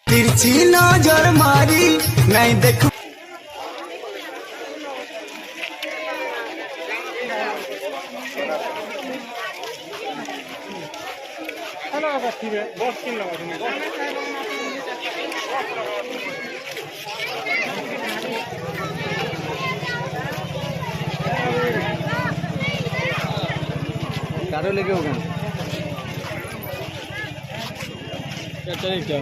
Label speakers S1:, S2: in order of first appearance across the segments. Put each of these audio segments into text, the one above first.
S1: तिरछी नजर मारी नहीं देख कारो लेके होगा क्या चले क्या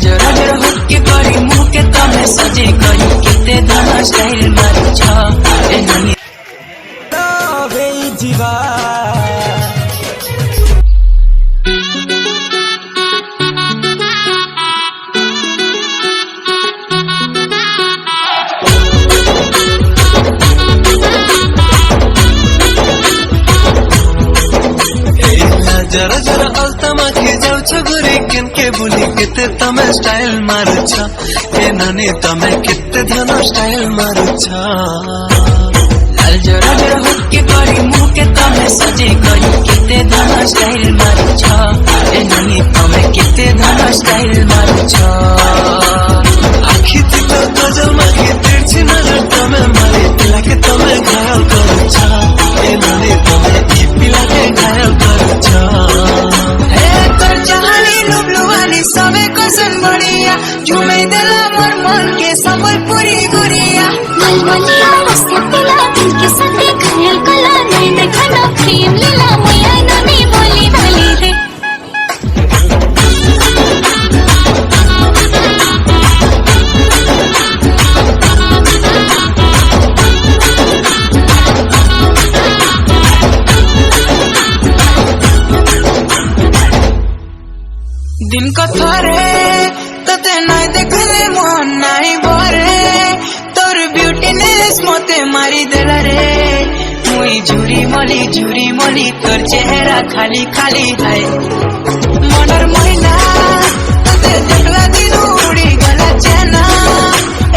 S2: जरा जरा होके करी मुँह के तमे सजे करी किते धाना स्टाइल मारी छा ए ननी
S1: तबे जीवा
S2: जरा जरा अल्तमा के जाऊ छ घुरे केनके बोली किते तमे स्टाइल मारू छ ए ननी तमे किते धाना स्टाइल मारू छ लाल जरा जरा होके करी मुँह के तमे सजे करी किते धाना स्टाइल मारू छ ए ननी तमे किते धाना स्टाइल मारू छ आखी तो गजल मागे तिरछी नजर तमे मारे पिला के तमे घायल करू छ ए ननी तमे ई पिला के घायल करू छ सबे कसन बढ़िया झूमे दिला मोर मन के संबलपुरी गुड़िया
S3: मलमलिया रस्ते पिला दिल के संगे घायल कला नहीं देखा ना प्रेम लीला मैया नमी बोली भली रे
S2: दिन को थोरे तते नहीं देखले मन नहीं भरे तोर ब्यूटीनेस मते मारी देला रे मुई झुरी मली तोर चेहरा खाली खाली है मनर महीना तते देखला दिन उड़ी गला चेना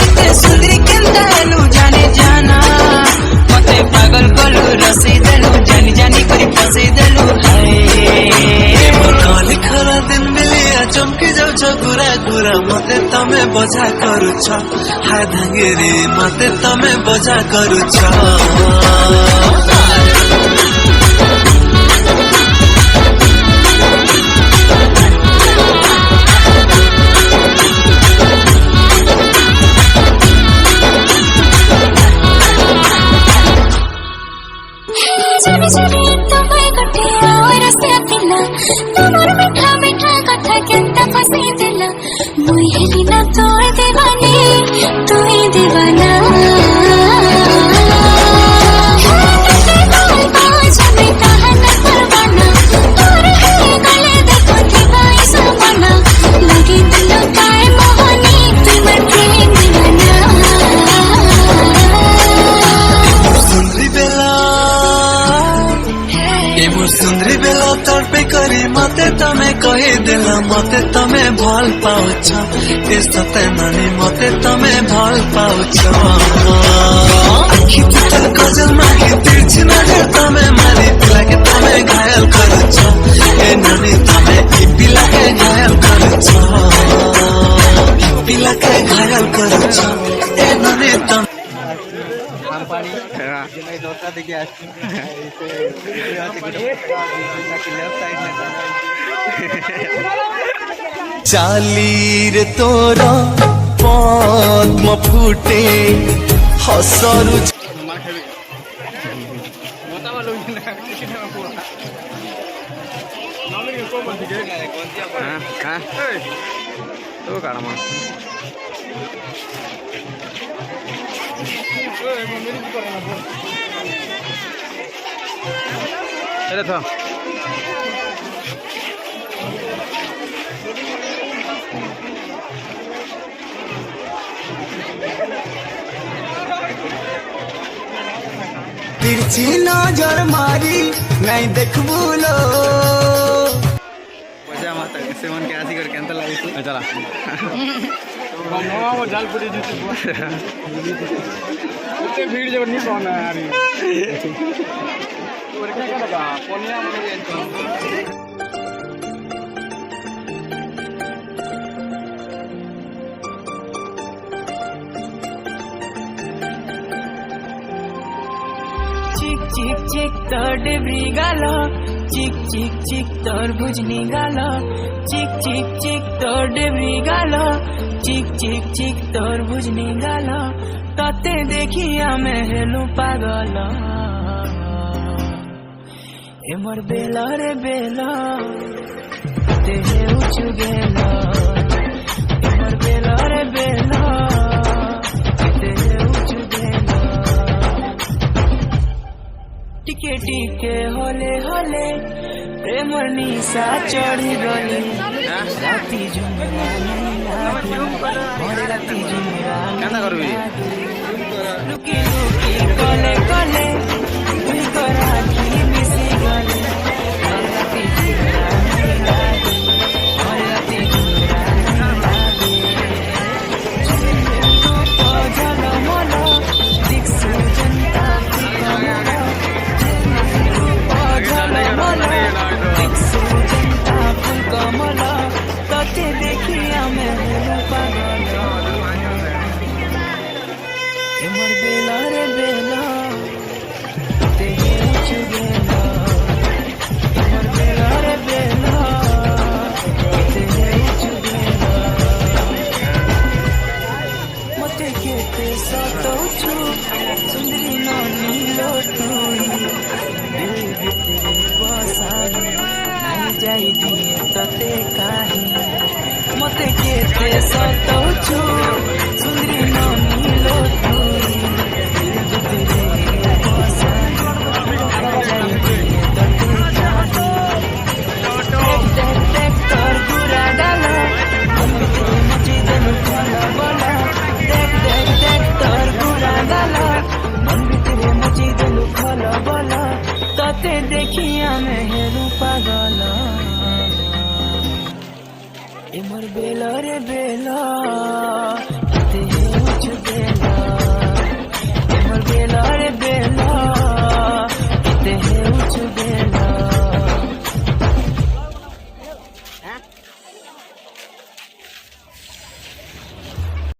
S2: एते सुंदरी केंता हेलु जाने जाना मते पागल कलु रसी देलु जानी जानी करी फसी देलु है मोर खरा दिन चमकी जाऊ गुरा गुरा मते तमे बजा करू छ हाय धांगेरे मते तमे बजा करू छ
S3: जरी जरी तुम्हें कटे और से पिला तुमर मीठा मीठा कथा केंता फसे दिला मुई हेली ना तोय दीवानी तू ही दीवाना
S2: सुंदरी बेला तड़पे करी मते तमे कही देला मते तमे भल पाउछ ए सते नानी मते तमे भल पाउछ आखी तो गजल मागे तिरछी नजर घायल करूछ ए नने तम
S1: हम पानी नहीं दोस्ता देखिए आज लेफ्ट साइड में चाली रे तोरा पद्म फुटे हसरु तो काढा अरे था तिरछी नजर मारी नहीं देखबू लो मजा माता सेवन के आसी करके अंतर लागी चला वो जाल पूरी जीती उतने भीड़ जब नहीं पाना यार और क्या लगा पोनिया में
S2: चिक चिक चिक तोर डेब्री गालो चिक चिक चिक तोर भुजनी गालो चिक चिक चिक तोर डेब्री गालो चिक चिक चिक तोर भुजनी गालो तते देखिया में हेलू पागल ए मोर बेला रे बेला ते हे उचु गेला ए मोर बेला रे बेला ते हे उचु गेला टिके टिके होले होले प्रेमर निशा चढ़ी गली राती झुमरा राती झुमरा लुकी लुकी कले कले तुई तो राखी मिसी गली राती झुमरा राती झुमरा झल मोलो दिक्सु जनता कमला तते देखिया में पागल ए मोर बेला रे बेला ते चुगेला ए मोर बेला रे बेला ते चुगेला मते केते सतो छु सुंदरी नानी लोटुई जाई दिए तते काही मते केते सतो छु सुंदरी नानी लोटुई दिल तेरे बसा जाई दिए तते काही देख देख कर गुरा डाला मुझे दिल खोला बोला देख देख देख कर गुरा डाला तेरे मुझे दिल खोला बोला तते देखिया में हेलू पागल ए मोर बेला रे बेला